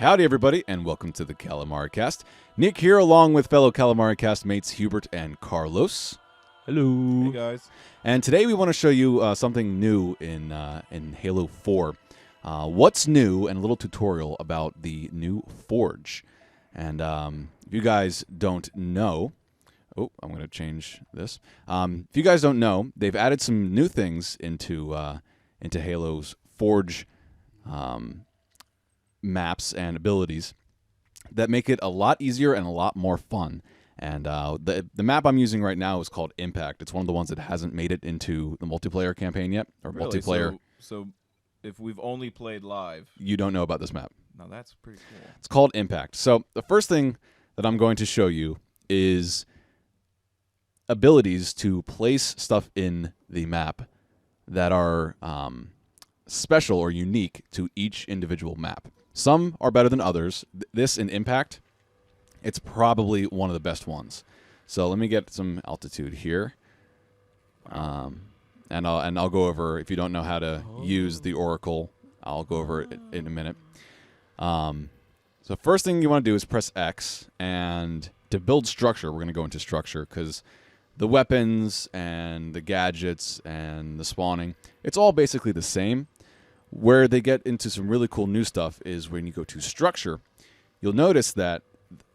Howdy, everybody, and welcome to the Kalamaricast. Nick here, along with fellow Kalamaricast mates Hubert and Carlos. Hello. Hey, guys. And today we want to show you something new in Halo 4. What's new, and a little tutorial about the new Forge. And if you guys don't know... Oh, I'm going to change this. If you guys don't know, they've added some new things into Halo's Forge maps and abilities that make it a lot easier and a lot more fun. And the map I'm using right now is called Impact. It's one of the ones that hasn't made it into the multiplayer campaign yet, or Really? multiplayer. So if we've only played live, You don't know about this map. now that's pretty cool. It's called Impact. So the first thing that I'm going to show you is abilities to place stuff in the map that are special or unique to each individual map. Some are better than others. This in Impact, it's probably one of the best ones. So let me get some altitude here, and I'll go over. If you don't know how to use the Oracle, I'll go over it in a minute. So first thing you want to do is press X, and to build structure, we're going to go into structure because the weapons and the gadgets and the spawning, it's all basically the same. Where they get into some really cool new stuff is when you go to structure, you'll notice that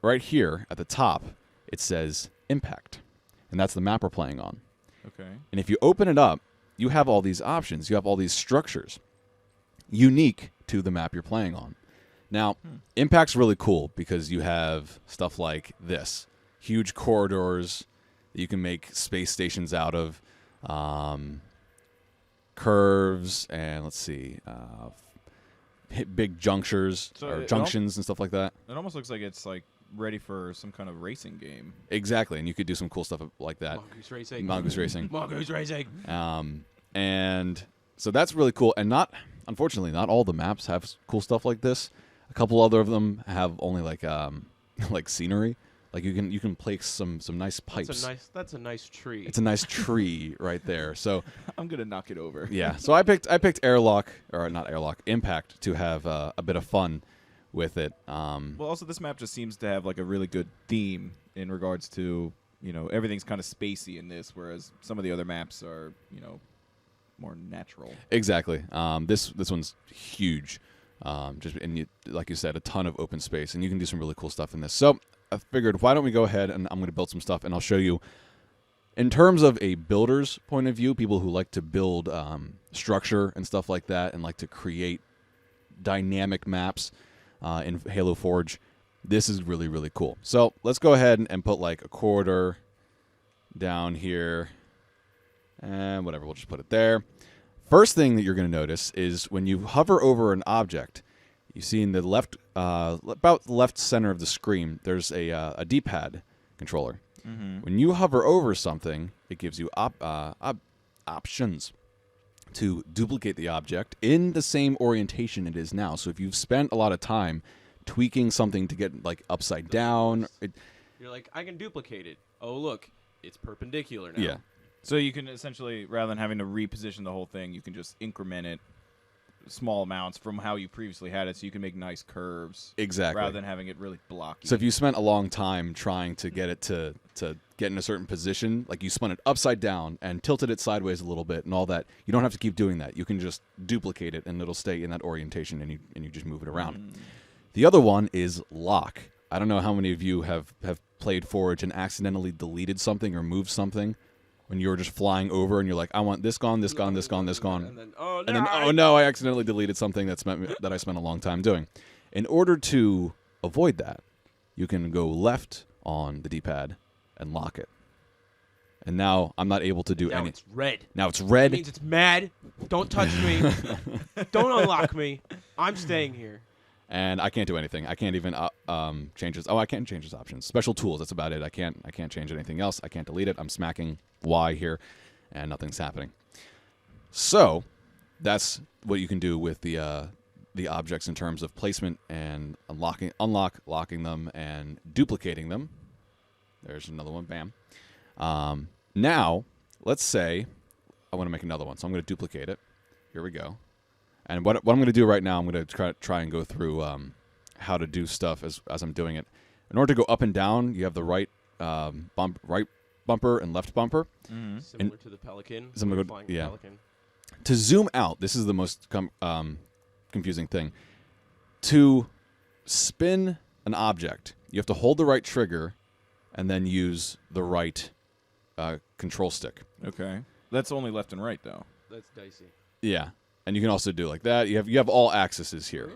right here at the top, it says Impact. And that's the map we're playing on. Okay. And if you open it up, you have all these options. You have all these structures unique to the map you're playing on. Now, Impact's really cool because you have stuff like this. Huge corridors that you can make space stations out of. Curves and let's see, hit big junctures So or it junctions and stuff like that. It almost looks like it's like ready for some kind of racing game. Exactly, and you could do some cool stuff like that. Mongoose racing. Mongoose racing. Mongoose racing. And so that's really cool. And unfortunately, not all the maps have cool stuff like this. A couple other of them have only like like scenery. Like you can place some nice pipes. That's a nice tree. It's a nice tree right there. So I'm gonna knock it over. yeah. So I picked Airlock, or not Airlock, Impact to have a bit of fun with it. Well, also this map just seems to have like a really good theme in regards to, everything's kind of spacey in this, whereas some of the other maps are, more natural. Exactly. This one's huge. Like you said, a ton of open space, and you can do some really cool stuff in this. So I figured, why don't we go ahead and I'm going to build some stuff, and I'll show you. In terms of a builder's point of view, people who like to build structure and stuff like that, and like to create dynamic maps in Halo Forge, this is really, really cool. So let's go ahead and put like a corridor down here, and whatever, we'll just put it there. First thing that you're going to notice is when you hover over an object, you see in the left, about the left center of the screen, there's a D-pad controller. Mm-hmm. When you hover over something, it gives you options to duplicate the object in the same orientation it is now. So if you've spent a lot of time tweaking something to get like upside down, You're like, I can duplicate it. Oh, look, it's perpendicular now. yeah. So you can essentially, rather than having to reposition the whole thing, you can just increment it small amounts from how you previously had it, so you can make nice curves. Exactly. Rather than having it really blocky. So if you spent a long time trying to get it to get in a certain position, like you spun it upside down and tilted it sideways a little bit and all that, you don't have to keep doing that. You can just duplicate it and it'll stay in that orientation, and you just move it around. The other one is lock. I don't know how many of you have played Forge and accidentally deleted something or moved something when you were just flying over and you're like, I want this gone, this gone, this gone, this gone. And then, oh No, I accidentally deleted something that I spent a long time doing. In order to avoid that, you can go left on the D-pad and lock it. And now I'm not able to do now any. it's red. Now it's red. It means it's mad. Don't touch me. Don't unlock me. I'm staying here. And I can't do anything. I can't even change this. Oh, I can't change this options. Special tools. That's about it. I can't change anything else. I can't delete it. I'm smacking Y here, and nothing's happening. So that's what you can do with the objects in terms of placement and locking them, and duplicating them. There's another one. Bam. Now, let's say I want to make another one, so I'm going to duplicate it. Here we go. And what I'm going to do right now, I'm going to try and go through how to do stuff as I'm doing it. In order to go up and down, you have the right bumper and left bumper. Mm-hmm. Similar to the Pelican. Similar We're to- flying yeah. Pelican. To zoom out, this is the most confusing thing. To spin an object, you have to hold the right trigger and then use the right control stick. Okay. That's only left and right, though. That's dicey. Yeah. And you can also do like that. You have all axes here.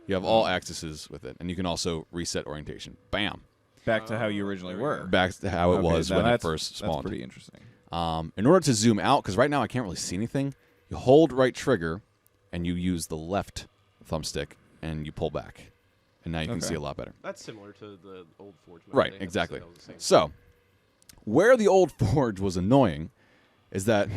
You have all axes with it. And you can also reset orientation. Bam. Back to how you originally were. Back to how it Okay, was now when it that's- first spawned. That's pretty interesting. In order to zoom out, because right now I can't really see anything, you hold right trigger and you use the left thumbstick and you pull back. And now you can Okay. see a lot better. That's similar to the old Forge mode. Right, I think exactly. that was the same. So, where the old Forge was annoying is that,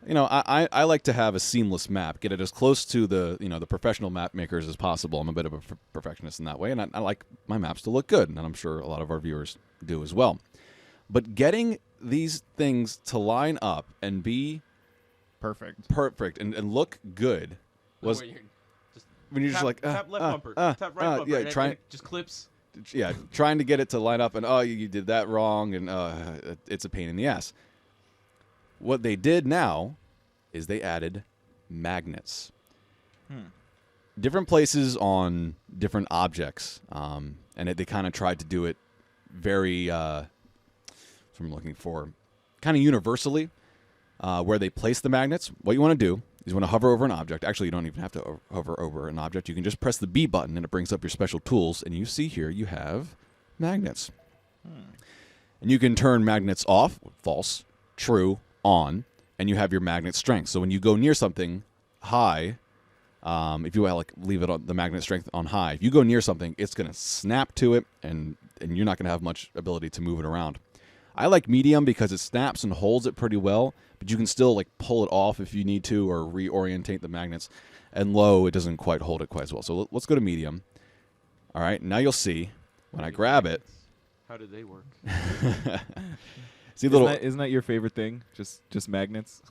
I like to have a seamless map, get it as close to the professional map makers as possible. I'm a bit of a perfectionist in that way, and I like my maps to look good, and I'm sure a lot of our viewers do as well. But getting these things to line up and be Perfect. and look good was Where you're just when you're just tap, like tap left bumper, tap right bumper, yeah, and trying it just clips. trying to get it to line up, and you did that wrong, and it's a pain in the ass. What they did now is they added magnets. Different places on different objects, and they kind of tried to do it very, what I'm looking for, kind of universally, where they place the magnets. What you want to do is you want to hover over an object. Actually, you don't even have to hover over an object. You can just press the B button, and it brings up your special tools, and you see here you have magnets. And you can turn magnets off, false, true, on, and you have your magnet strength. So when you go near something high, if you leave it on the magnet strength on high, if you go near something, it's going to snap to it, and you're not going to have much ability to move it around. I like medium because it snaps and holds it pretty well, but you can still pull it off if you need to or reorientate the magnets. And low, it doesn't quite hold it quite as well. So let's go to medium. All right, now you'll see when I grab it. How did they work? See little. Isn't that your favorite thing? Just magnets?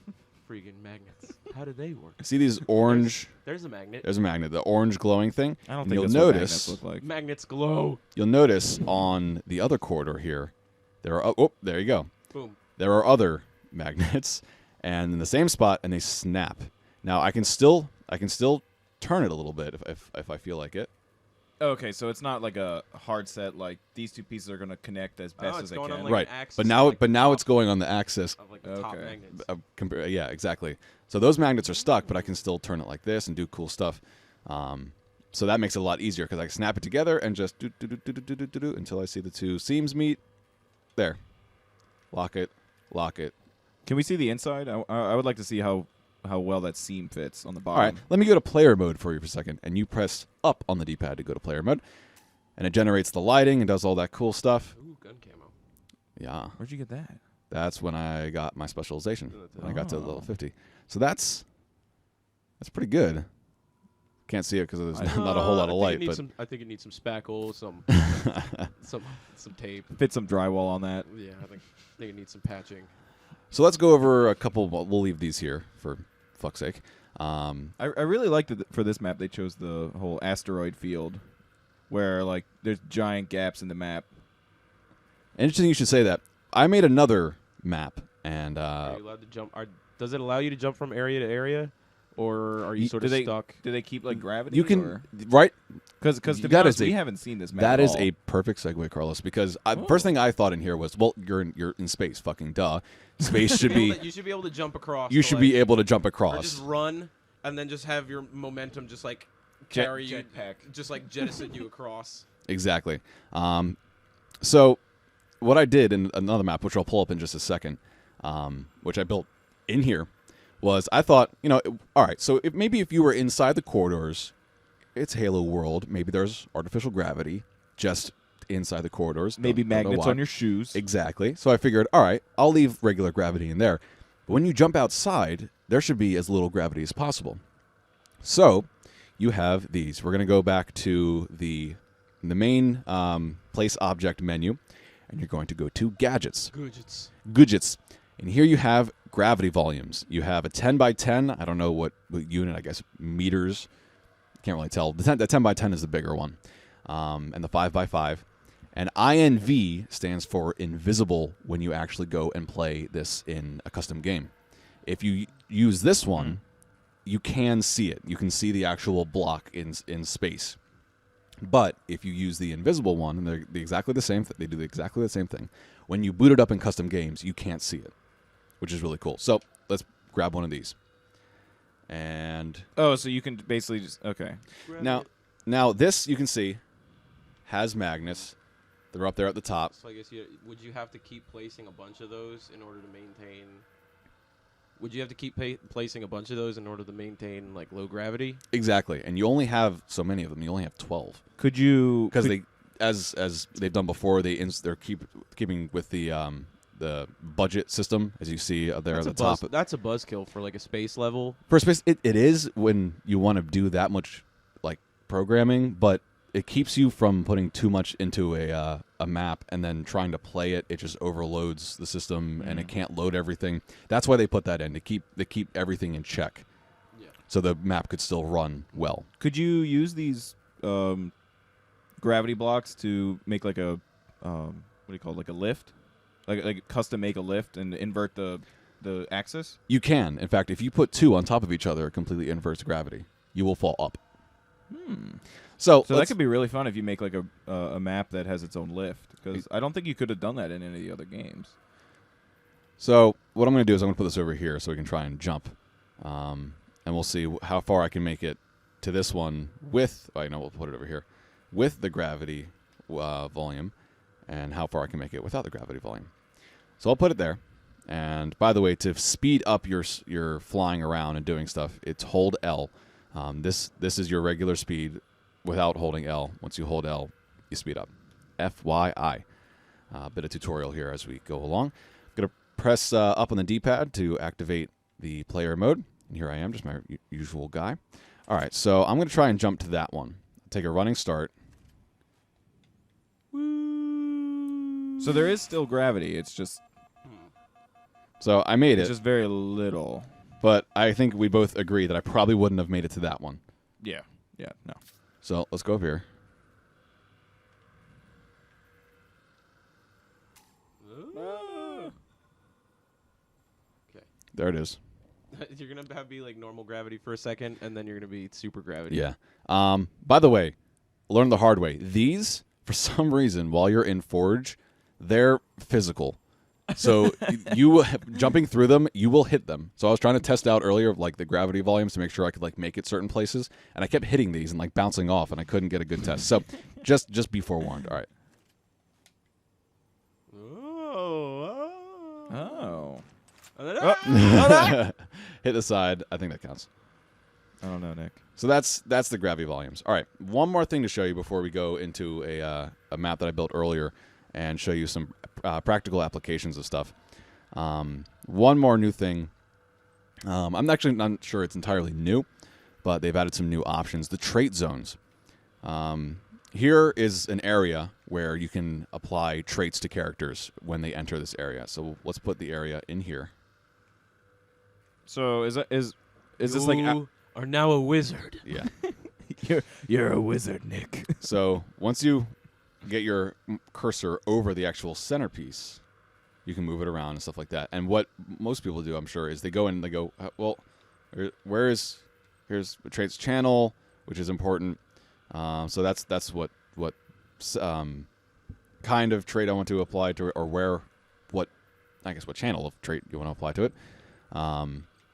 Freaking magnets. How did they work? See these orange. There's a magnet. There's a magnet, the orange glowing thing. I don't And think you'll that's notice. what magnets look like. Magnets glow. You'll notice on the other corridor here, there are. Oh, there you go. Boom. There are other magnets, and in the same spot, and they snap. Now I can still turn it a little bit if I feel like it. Okay, so it's not like a hard set. Like these two pieces are going to connect as best it's as they going can. on, like, Right, an axis but of, now the top it's going on the axis. of the top Okay. magnets. Yeah, exactly. So those magnets are stuck, but I can still turn it like this and do cool stuff. So that makes it a lot easier because I can snap it together and just do until I see the two seams meet. There. Lock it. Can we see the inside? I would like to see how well that seam fits on the All right, bottom. let me go to player mode for you for a second, and you press up on the D-pad to go to player mode, and it generates the lighting and does all that cool stuff. Ooh, gun camo. Yeah, Where'd you get that? that's when I got my specialization. When I got to Oh. level 50. So that's pretty good. Can't see it because there's not a whole lot of light, but I think it needs some spackle, some some tape. Fit some drywall on that. Yeah, I think it needs some patching. so let's go over a couple. We'll leave these here for fuck's sake. I really liked it for this map. They chose the whole asteroid field, where there's giant gaps in the map. Interesting you should say that. I made another map, and Are you allowed to jump? Does it allow you to jump from area to area, or are you sort of stuck? Do they keep gravity? you can right. Because to be That honest, is we a- haven't seen this map. That at is all. a perfect segue, Carlos, because first thing I thought in here was, well, you're in space, fucking duh. Space should be. You should be able to jump across. You to, should be able to jump or across. just run and then just have your momentum just carry you, jetpack. just jettison you across. Exactly. So what I did in another map, which I'll pull up in just a second, which I built in here, was I thought, all right, so if you were inside the corridors, it's Halo World. Maybe there's artificial gravity just inside the corridors. Maybe Don't know magnets why. on your shoes. Exactly. So I figured, all right, I'll leave regular gravity in there. But when you jump outside, there should be as little gravity as possible. So you have these. We're going to go back to the main place object menu, and you're going to go to gadgets. Gadgets. And here you have gravity volumes. You have a 10 by 10. I don't know what unit, I guess meters. can't really tell. The 10 by 10 is the bigger one, and the 5 by 5. And INV stands for invisible when you actually go and play this in a custom game. If you use this one, you can see it. You can see the actual block in space. But if you use the invisible one, and they're exactly the same, they do exactly the same thing. When you boot it up in custom games, you can't see it, which is really cool. So let's grab one of these. And so you can basically just now this you can see has magnets. They're up there at the top. So I guess would you have to keep placing a bunch of those in order to maintain? Would you have to keep placing a bunch of those in order to maintain like low gravity? Exactly, and you only have so many of them. You only have 12. Could you? Because they, as they've done before, they're keeping with the budget system, as you see there at the top. That's a buzzkill for like a space level. For space, it is when you want to do that much like programming, but it keeps you from putting too much into a map and then trying to play it. It just overloads the system and it can't load everything. That's why they put that in to keep everything in check. Yeah. So the map could still run well. Could you use these gravity blocks to make like a what do you call it, like a lift, like custom make a lift and invert the axis? You can. In fact, if you put 2 on top of each other, it completely inverts gravity. You will fall up. So that could be really fun if you make like a map that has its own lift, because I don't think you could have done that in any of the other games. So what I'm going to do is I'm going to put this over here so we can try and jump, and we'll see how far I can make it to this one with. We'll put it over here with the gravity volume, and how far I can make it without the gravity volume. So I'll put it there. And by the way, to speed up your flying around and doing stuff, it's hold L. This is your regular speed without holding L. Once you hold L, you speed up. FYI. Bit of tutorial here as we go along. I'm going to press up on the D-pad to activate the player mode. And here I am, just my usual guy. All right, so I'm going to try and jump to that one. Take a running start. So there is still gravity. It's just... So I made it. It's just very little. But I think we both agree that I probably wouldn't have made it to that one. Yeah, no. So let's go up here. Okay. There it is. You're going to be like normal gravity for a second, and then you're going to be super gravity. Yeah. By the way, learn the hard way. These, for some reason, while you're in Forge, they're physical. So you jumping through them, you will hit them. So I was trying to test out earlier like the gravity volumes to make sure I could like make it certain places, and I kept hitting these and like bouncing off, and I couldn't get a good test. So just be forewarned. All right. Hit the side. I think that counts. I don't know, Nick. So that's the gravity volumes. All right. One more thing to show you before we go into a map that I built earlier and show you some practical applications of stuff. One more new thing. I'm actually not sure it's entirely new, but they've added some new options. The trait zones. Here is an area where you can apply traits to characters when they enter this area. So let's put the area in here. So is this like... You are now a wizard. Yeah. You're a wizard, Nick. So once you get your cursor over the actual centerpiece, you can move it around and stuff like that. And what most people do, I'm sure, is they go in and they go, well, here's the traits channel, which is important. So that's what kind of trait I want to apply to it, or what channel of trait you want to apply to it.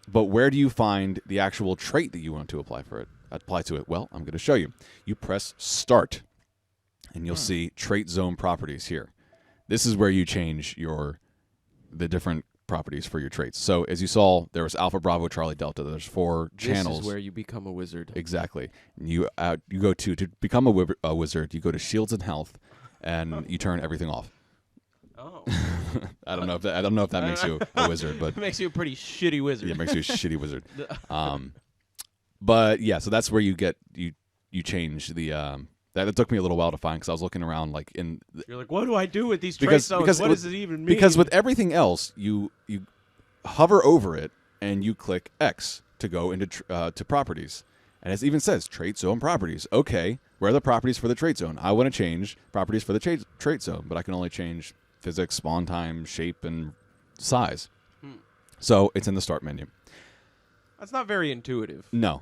But where do you find the actual trait that you want to apply to it? Well, I'm going to show you. You press Start, and you'll see Trait Zone Properties here. This is where you change the different properties for your traits. So as you saw, there was Alpha, Bravo, Charlie, Delta. There's 4 channels. This is where you become a wizard. Exactly. You go to become a wizard. You go to Shields and Health, and you turn everything off. Oh. I don't know if that makes you a wizard, but it makes you a pretty shitty wizard. Yeah, it makes you a shitty wizard. But yeah, so that's where you change the. That took me a little while to find because I was looking around like in. You're like, what do I do with these trait zones? What does it even mean? Because with everything else, you hover over it and you click X to go into to properties, And it even says trait zone properties. Okay, where are the properties for the trait zone? I want to change properties for the trait zone, but I can only change physics, spawn time, shape, and size. So it's in the start menu. That's not very intuitive. No.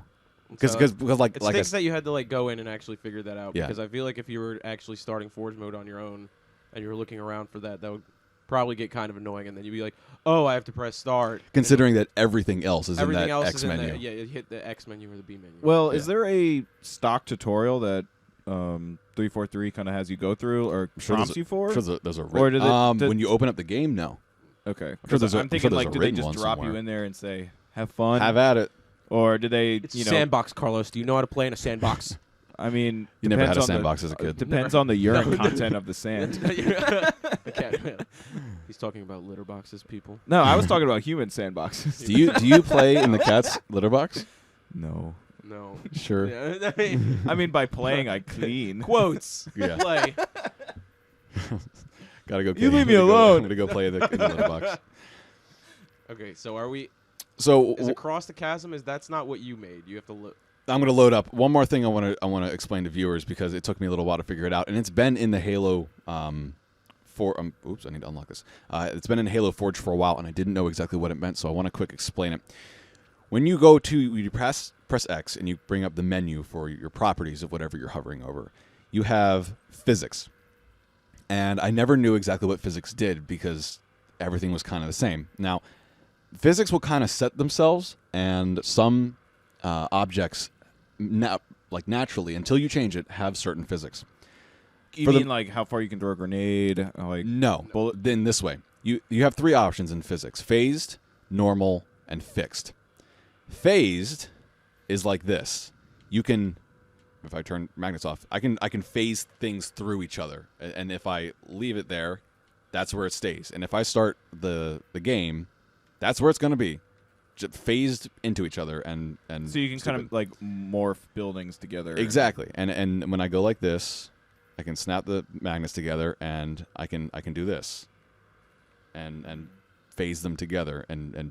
So Because it stinks that you had to like go in and actually figure that out. Yeah. Because I feel like if you were actually starting Forge mode on your own and you were looking around for that would probably get kind of annoying. And then you'd be like, oh, I have to press start. considering that everything else is Everything in that else X is in menu. there. Yeah, you hit the X menu or the B menu. Well, Yeah. is there a stock tutorial that 343 kind of has you go through or sure prompts you for? I'm sure there's a Or did it- when you open up the game, no. Okay. I'm sure there's a- I'm I'm thinking sure there's like, a did they written just one drop you somewhere. in there and say, "Have fun," Have at it. or did they? It's You a know, sandbox, Carlos. Do you know how to play in a sandbox? I mean, You never had a depends on sandbox the, as a kid. Depends on the urine content of the sand. Okay. He's talking about litter boxes, people. No, I was talking about human sandboxes. Do you play in the cat's litter box? No. No. Sure. Yeah. I mean, by playing, I clean. Quotes. Yeah. Play. Gotta go. You leave me I'm alone. gonna go play in the litter box. Okay, so are we? So Is Across the Chasm? That's not what you made. You have to look. I'm going to load up one more thing. I want to explain to viewers because it took me a little while to figure it out, and it's been in the Halo oops, I need to unlock this. It's been in Halo Forge for a while, and I didn't know exactly what it meant, so I want to quick explain it. When you go to you press X and you bring up the menu for your properties of whatever you're hovering over, you have physics, and I never knew exactly what physics did because everything was kind of the same. Now, physics will kind of set themselves, and some objects naturally, until you change it, have certain physics. You mean like how far you can throw a grenade? Like No. Then this way. You have three options in physics: phased, normal, and fixed. Phased is like this. You can, if I turn magnets off, I can phase things through each other. And if I leave it there, that's where it stays. And if I start the game, that's where it's going to be. Just phased into each other and so you can kind of like morph buildings together. Exactly. And when I go like this, I can snap the magnets together and I can do this. And phase them together and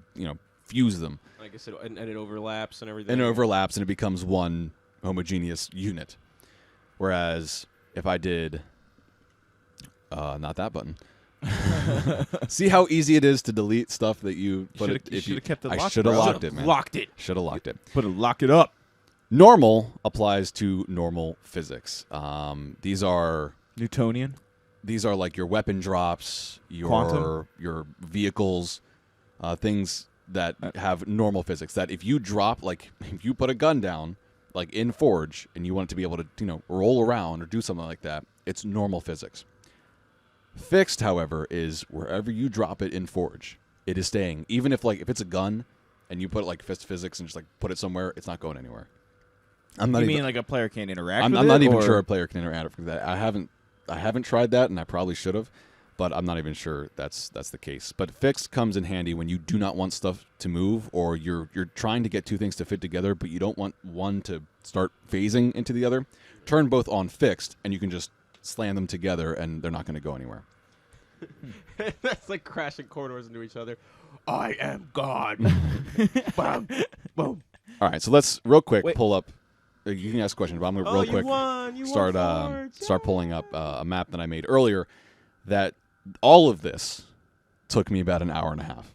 fuse them. I guess and it overlaps and everything. And it overlaps and it becomes one homogeneous unit. Whereas if I did not that button. See how easy it is to delete stuff that you put it. You should have kept it I locked. should have bro. locked it, man. Locked it. Should have locked it. Lock it up. Normal applies to normal physics. These are Newtonian. like your weapon drops, Quantum? your vehicles, things that have normal physics. That if you drop, like if you put a gun down, like in Forge, and you want it to be able to roll around or do something like that, it's normal physics. Fixed, however, is wherever you drop it in Forge, it is staying. Even if it's a gun, and you put it like fist physics and just like put it somewhere, it's not going anywhere. I'm not You even, mean like a player can't interact I'm with not it, even or- sure a player can interact with that. I haven't tried that, and I probably should have, but I'm not even sure that's the case. But fixed comes in handy when you do not want stuff to move, or you're trying to get two things to fit together, but you don't want one to start phasing into the other. Turn both on fixed, and you can just slam them together, and they're not going to go anywhere. That's like crashing corridors into each other. I am God. Bam, boom. All right, so let's real quick Wait. pull up. You can ask a question, but I'm going to real quick start pulling up a map that I made earlier. That all of this took me about an hour and a half,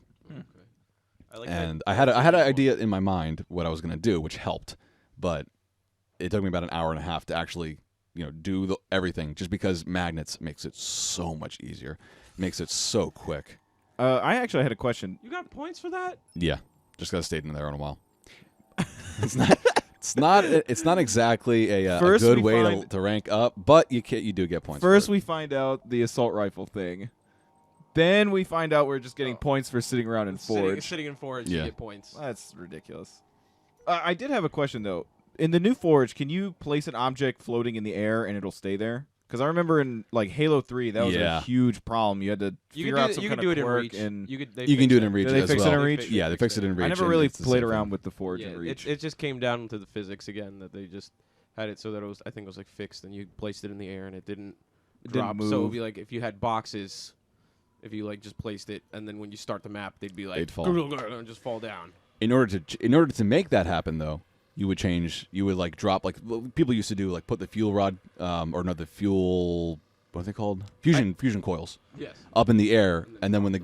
and I had an idea in my mind what I was going to do, which helped, but it took me about an hour and a half to actually do everything. Just because magnets makes it so much easier, makes it so quick. I actually had a question. You got points for that? Yeah, just gotta stay in there in a while. It's not exactly a First good we way find- to rank up, but you do get points. First, for it. we find out the assault rifle thing. Then we find out we're just getting points for sitting around in Forge. Sitting in Forge, Yeah. you get points. That's ridiculous. I did have a question though. In the new Forge, can you place an object floating in the air and it'll stay there? Because I remember in like Halo 3, that was Yeah. a huge problem. You had to figure out some you kind could do of it in quirk Reach. and You You can do it in Reach Did they as fix it well. in Reach? Yeah, they fixed it in Reach. I never and really it's the played same around thing. with the Forge Yeah, and Reach. it just came down to the physics again, that they just had it so that I think it was like fixed, and you placed it in the air and it didn't drop. move. So it would be like if you had boxes, if you like just placed it, and then when you start the map, they'd be like They'd fall. and just fall down. In order to make that happen, though, you would change. You would like drop like what people used to do, like put the fuel rod the fuel. What are they called? Fusion coils. Yes. Up in the air, and then when they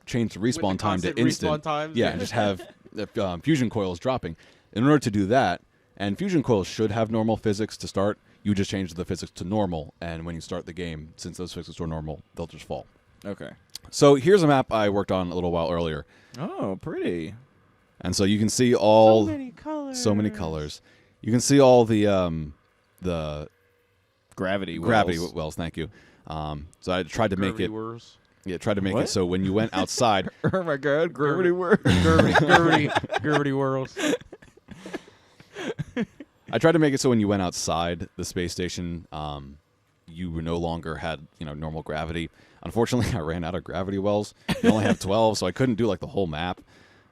change the respawn time to instant. Respawn times. Yeah, and just have the fusion coils dropping. In order to do that, and fusion coils should have normal physics to start. You just change the physics to normal, and when you start the game, since those physics are normal, they'll just fall. Okay. So here's a map I worked on a little while earlier. Oh, pretty. And so you can see all so many colors. You can see all the Gravity wells. Thank you. So I tried to make it. Whirs. Yeah, tried to make What? it so when you went outside. Oh my God, gravity whirls. Gravity whirls. I tried to make it so when you went outside the space station, you no longer had normal gravity. Unfortunately, I ran out of gravity wells. You only have 12, so I couldn't do like the whole map.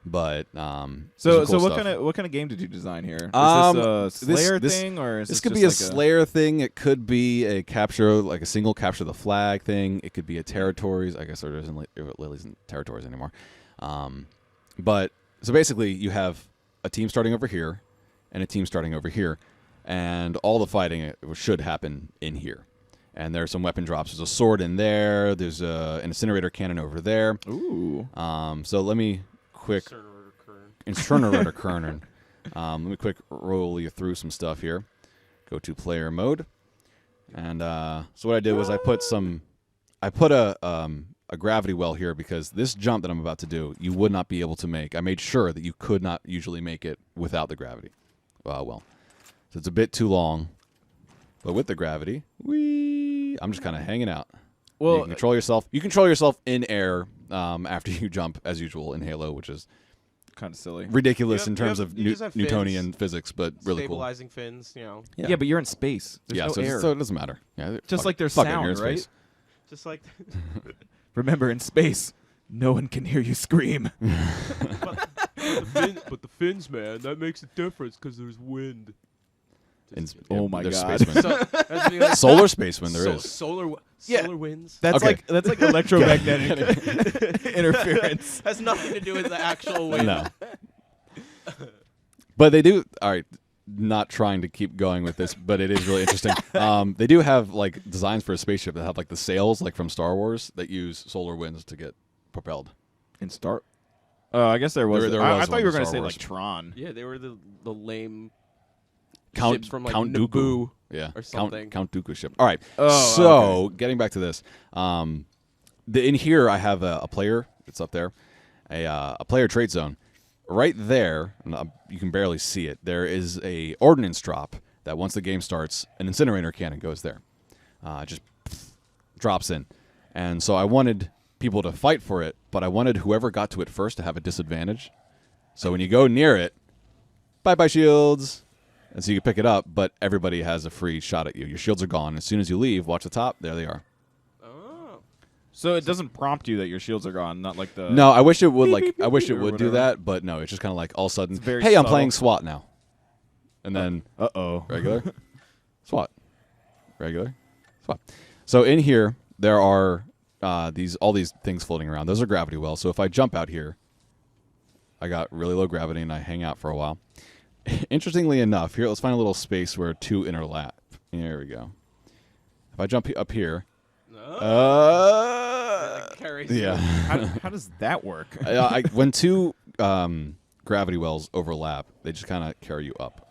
But So cool what stuff. kind of game did you design here? Is this a Slayer thing, or is this this could just be a like Slayer thing? It could be a capture, like a single capture the flag thing. It could be a territories. I guess there isn't Lily's in territories anymore. But so basically, you have a team starting over here and a team starting over here, and all the fighting should happen in here. And there are some weapon drops. There's a sword in there. There's an incinerator cannon over there. Ooh. So let me quick. Incinerator cannon. Let me quick roll you through some stuff here. Go to player mode, and so what I did was I put a gravity well here because this jump that I'm about to do you would not be able to make. I made sure that you could not usually make it without the gravity. Well, so it's a bit too long, but with the gravity, I'm just kind of hanging out. Well, you can control yourself. You control yourself in air after you jump, as usual in Halo, which is kind of silly. ridiculous in terms of you just have Newtonian fins. physics, but really cool. Stabilizing fins, Yeah, but you're in space. There's no air. So it doesn't matter. Yeah, Just like there's fuck it, sound, you're in right? space. Just like. Remember, in space, no one can hear you scream. But the fins, man, that makes a difference because there's wind. Oh my there's God. space wind. Solar space wind there is. Solar Yeah. winds. That's Okay. like electromagnetic interference. Has nothing to do with the actual wind. No. But they do. All right. Not trying to keep going with this, but it is really interesting. They do have like designs for a spaceship that have like the sails, like from Star Wars, that use solar winds to get propelled. In Star. I guess there was. There I was thought one you were in going to Star say Wars. like Tron. Yeah, they were the lame Count ships from like Count Naboo. Dooku. Yeah, or something. Count Dooku ship. All right. Oh, so getting back to this, in here I have a player. It's up there, a player trade zone. Right there, you can barely see it. There is a ordnance drop that once the game starts, an incinerator cannon goes there. Just drops in, and so I wanted people to fight for it, but I wanted whoever got to it first to have a disadvantage. So when you go near it, bye shields. And so you can pick it up, but everybody has a free shot at you. Your shields are gone. As soon as you leave, watch the top. There they are. Oh. So it doesn't prompt you that your shields are gone, not like the. No, I wish it would. beep, Like beep, I wish beep, it or would do whatever. that, but no. It's just kind of like all of a sudden, It's very hey, I'm subtle. playing SWAT now, and then Uh-oh. regular SWAT, regular SWAT. So in here there are all these things floating around. Those are gravity wells. So if I jump out here, I got really low gravity and I hang out for a while. Interestingly enough, here let's find a little space where two interlap. Here we go. If I jump up here, Carries yeah. How does that work? When two gravity wells overlap, they just kind of carry you up.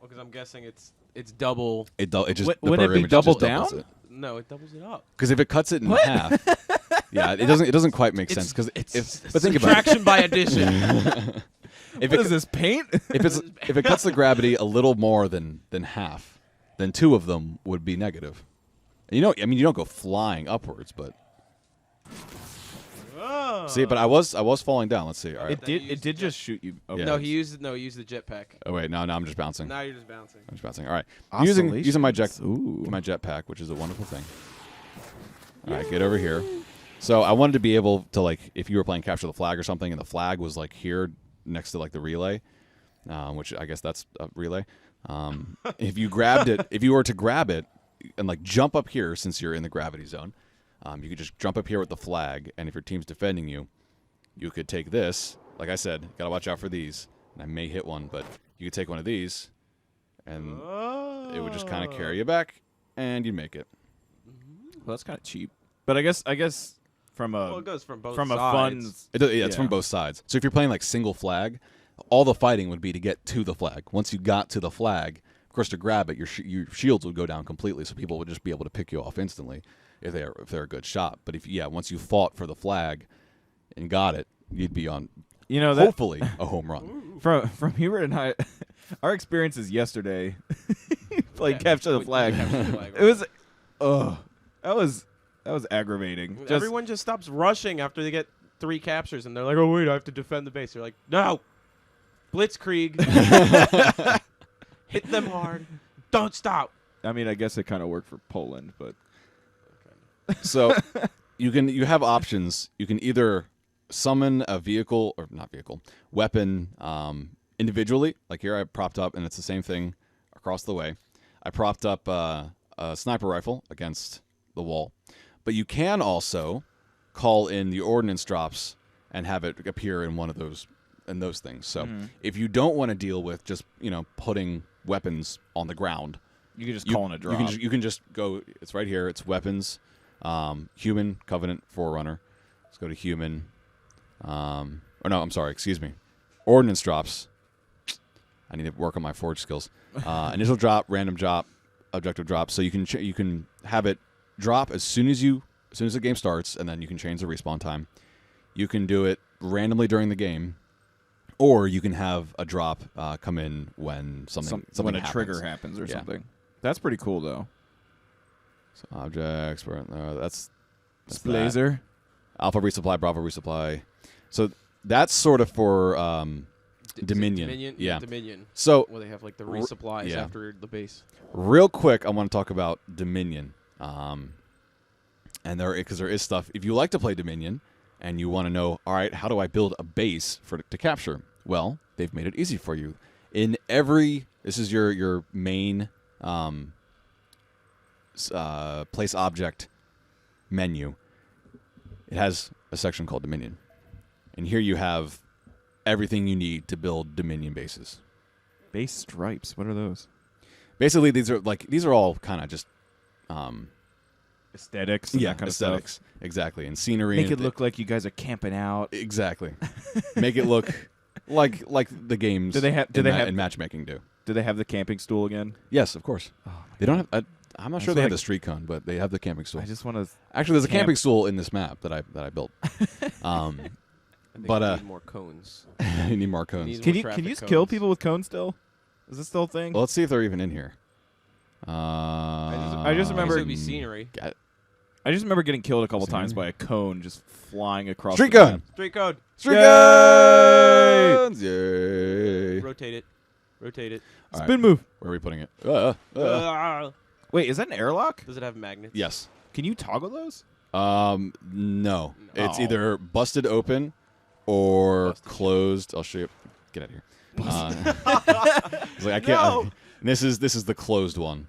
Because I'm guessing it's double. It just Wouldn't the it be program double just doubles down? it. No, it doubles it up. Because if it cuts it in half, yeah, it doesn't quite make sense. Because but think about it. Subtraction by addition. If What is this, paint? if it cuts the gravity a little more than half, then two of them would be negative. And you don't go flying upwards, but see, but I was falling down. Let's see. All right. It did just shoot you. Okay. Yeah. No, he used the jetpack. Oh wait, no, I'm just bouncing. Now you're just bouncing. I'm just bouncing. All right. I'm using my Oscillations. Ooh. jetpack, which is a wonderful thing. All right, get over here. So I wanted to be able to, like, if you were playing capture the flag or something, and the flag was like here next to like the relay, which I guess that's a relay. If you were to grab it and like jump up here, since you're in the gravity zone, you could just jump up here with the flag, and if your team's defending you, you could take this. Like I said, gotta watch out for these. And I may hit one, but you could take one of these, and it would just kind of carry you back, and you'd make it. Well, that's kind of cheap. But I guess from a it goes from both from sides. a fun. It's from both sides. So if you're playing like single flag, all the fighting would be to get to the flag. Once you got to the flag, of course, to grab it, your shields would go down completely, so people would just be able to pick you off instantly if they're a good shot. But once you fought for the flag and got it, you'd be on hopefully a home run. From Hubert and I, our experiences yesterday playing capture the flag. It was that was aggravating. Everyone just stops rushing after they get 3 captures, and they're like, "Oh wait, I have to defend the base." They're like, "No, blitzkrieg, hit them hard, don't stop." I mean, I guess it kind of worked for Poland, but So you have options. You can either summon a weapon individually. Like here, I propped up, and it's the same thing across the way. I propped up a sniper rifle against the wall. But you can also call in the ordnance drops and have it appear in one of those things. So if you don't want to deal with just putting weapons on the ground, you can just call in a drop. You can just go. It's right here. It's weapons, human, Covenant, Forerunner. Let's go to human. Excuse me. Ordnance drops. I need to work on my forge skills. Initial drop, random drop, objective drop. So you can have it drop as soon as the game starts, and then you can change the respawn time. You can do it randomly during the game, or you can have a drop come in when something when a happens. trigger happens or something. That's pretty cool, though. So objects, that's Blazer. Alpha resupply, Bravo resupply. So that's sort of for Dominion. Yeah. Dominion. So they have like the resupplies after the base. Real quick, I want to talk about Dominion. And because there is stuff. If you like to play Dominion and you want to know, all right, how do I build a base to capture? Well, they've made it easy for you. This is your main place object menu. It has a section called Dominion, and here you have everything you need to build Dominion bases. Base stripes. What are those? Basically, these are all kind of just aesthetics. And that kind aesthetics. Of stuff. Exactly, and scenery. Make it look like you guys are camping out. Exactly. Make it look like the games. In matchmaking do? Do they have the camping stool again? Yes, of course. Oh, they don't have. I'm not sure they have the street con, but they have the camping stool. I just want to. Actually, there's a camping stool in this map that I built. I think you need more cones. You need more cones. Can you just kill people with cones still? Is this still a thing? Well, let's see if they're even in here. I just remember it would be scenery. I just remember getting killed a couple times by a cone just flying across. Street the gun. map. Street code. Street guns. Yay! Rotate it. All Spin right. move. Where are we putting it? Wait, is that an airlock? Does it have magnets? Yes. Can you toggle those? No. It's Oh. either busted open or closed. I'll show you. Get out of here. It's like I can't. No. This is the closed one,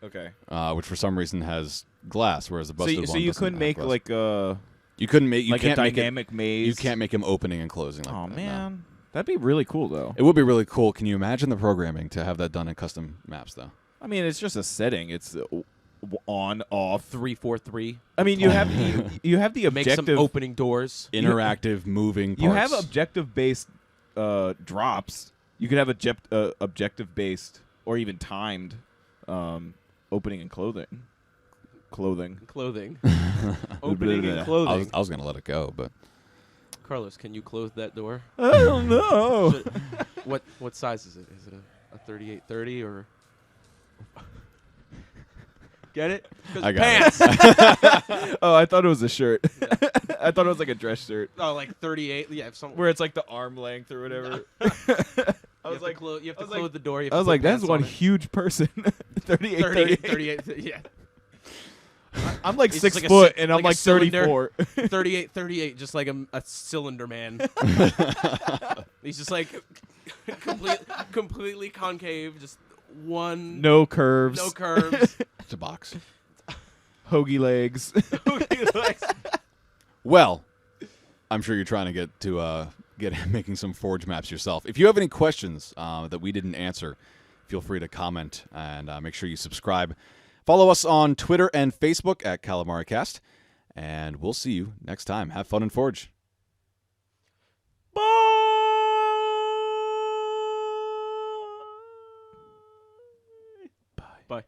Okay. which for some reason has glass, whereas the busted one. So you doesn't couldn't have make glass. like a You couldn't make. You like can't a make dynamic maze. You can't make him opening and closing. Like Oh that, man, no. that'd be really cool though. It would be really cool. Can you imagine the programming to have that done in custom maps, though? I mean, it's just a setting. It's on, off. 3-4-3. I mean, you have you have the Make some objective. opening doors. Interactive, moving parts. You have objective based drops. You could have objective based or even timed opening and clothing. Clothing. Opening and I clothing. was going to let it go, but Carlos, can you close that door? I don't know. What size is it? Is it a 38-30 or? Get it? I got pants. Oh, I thought it was a shirt. I thought it was like a dress shirt Oh, like 38. Yeah, where it's like the arm length or whatever. I was like, you have to I was close like- the door. You have I to was put like, that's pants one on it. huge person. 38. 38. Yeah. I'm like It's 6 like a foot, ci- and I'm like a like cylinder. 34. 38, just like a cylinder man. He's just like completely concave, just one. No curves. No curves. it's a box. Hoagie legs. Well, I'm sure you're trying to get to get making some Forge maps yourself. If you have any questions that we didn't answer, feel free to comment and make sure you subscribe. Follow us on Twitter and Facebook at Kalamaricast, and we'll see you next time. Have fun in Forge. Bye.